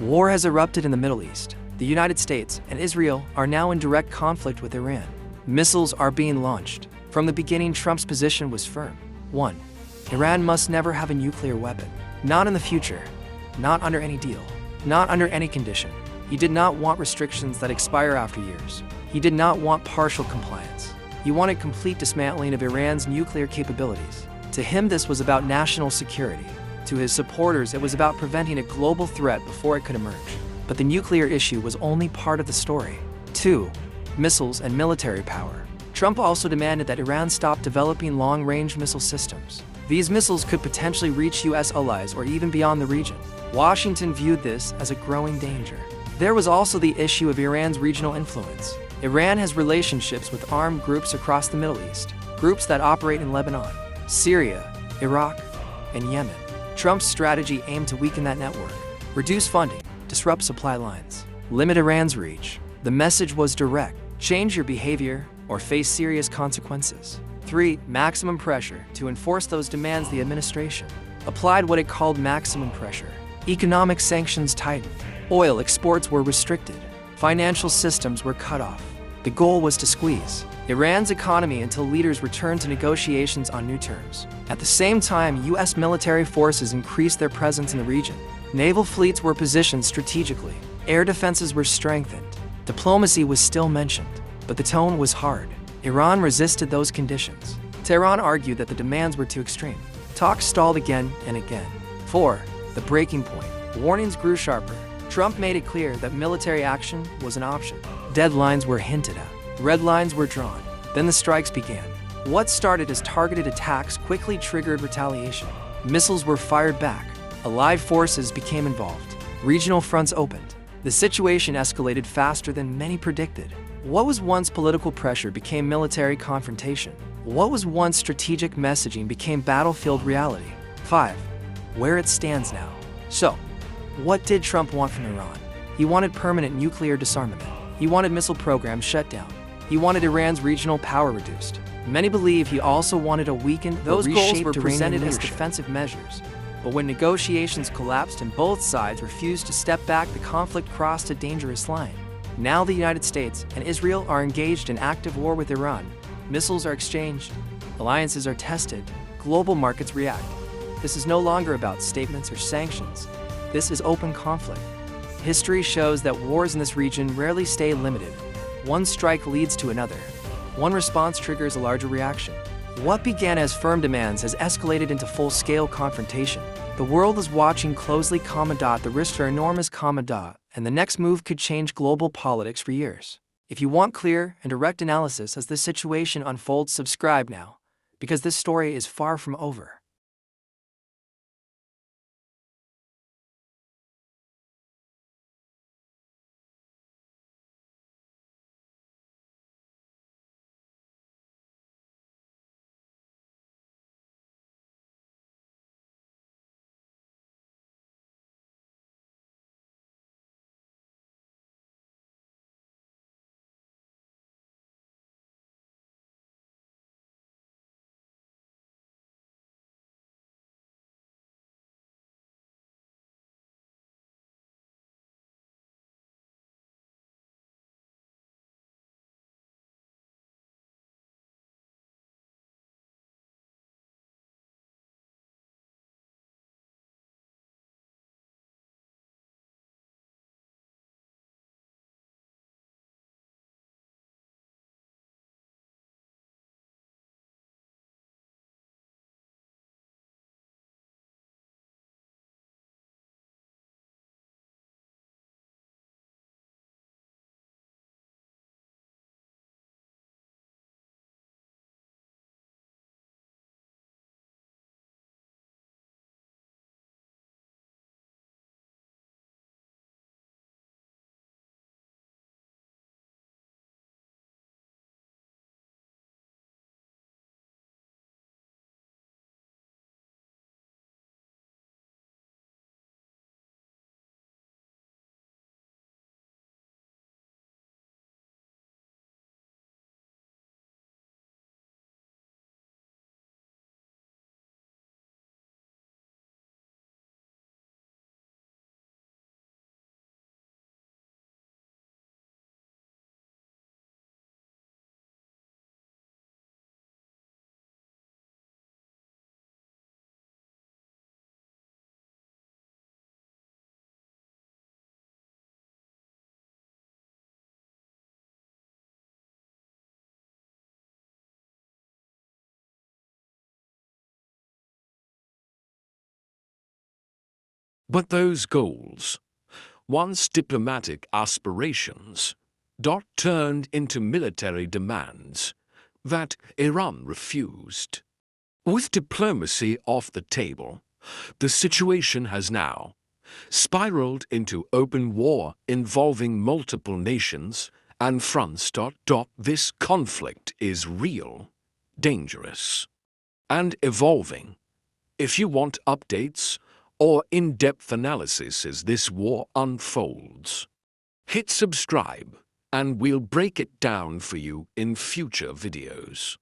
War has erupted in the Middle East. The United States and Israel are now in direct conflict with Iran. Missiles are being launched. From the beginning, Trump's position was firm. 1. Iran must never have a nuclear weapon. Not in the future. Not under any deal. Not under any condition. He did not want restrictions that expire after years. He did not want partial compliance. He wanted complete dismantling of Iran's nuclear capabilities. To him, this was about national security. To his supporters, it was about preventing a global threat before it could emerge. But the nuclear issue was only part of the story. 2. Missiles and military power. Trump also demanded that Iran stop developing long-range missile systems. These missiles could potentially reach U.S. allies or even beyond the region. Washington viewed this as a growing danger. There was also the issue of Iran's regional influence. Iran has relationships with armed groups across the Middle East, groups that operate in Lebanon, Syria, Iraq, and Yemen. Trump's strategy aimed to weaken that network, reduce funding, disrupt supply lines, limit Iran's reach. The message was direct: change your behavior or face serious consequences. 3. Maximum pressure. To enforce those demands, the administration applied what it called maximum pressure. Economic sanctions tightened. Oil exports were restricted. Financial systems were cut off. The goal was to squeeze Iran's economy until leaders returned to negotiations on new terms. At the same time, U.S. military forces increased their presence in the region. Naval fleets were positioned strategically. Air defenses were strengthened. Diplomacy was still mentioned, but the tone was hard. Iran resisted those conditions. Tehran argued that the demands were too extreme. Talks stalled again and again. 4. The breaking point. Warnings grew sharper. Trump made it clear that military action was an option. Deadlines were hinted at. Red lines were drawn. Then the strikes began. What started as targeted attacks quickly triggered retaliation. Missiles were fired back. Allied forces became involved. Regional fronts opened. The situation escalated faster than many predicted. What was once political pressure became military confrontation. What was once strategic messaging became battlefield reality. 5. Where it stands now. So, what did Trump want from Iran? He wanted permanent nuclear disarmament. He wanted missile programs shut down. He wanted Iran's regional power reduced. Many believe he also wanted a weakened, those goals were presented as defensive measures. But when negotiations collapsed and both sides refused to step back, the conflict crossed a dangerous line. Now the United States and Israel are engaged in active war with Iran. Missiles are exchanged. Alliances are tested. Global markets react. This is no longer about statements or sanctions. This is open conflict. History shows that wars in this region rarely stay limited. One strike leads to another. One response triggers a larger reaction. What began as firm demands has escalated into full-scale confrontation. The world is watching closely, the risks are enormous, and the next move could change global politics for years. If you want clear and direct analysis as this situation unfolds, subscribe now, because this story is far from over. But those goals, once diplomatic aspirations, turned into military demands that Iran refused. With diplomacy off the table, the situation has now spiraled into open war involving multiple nations and fronts. This conflict is real, dangerous, and evolving. If you want updates or in-depth analysis as this war unfolds, hit subscribe and we'll break it down for you in future videos.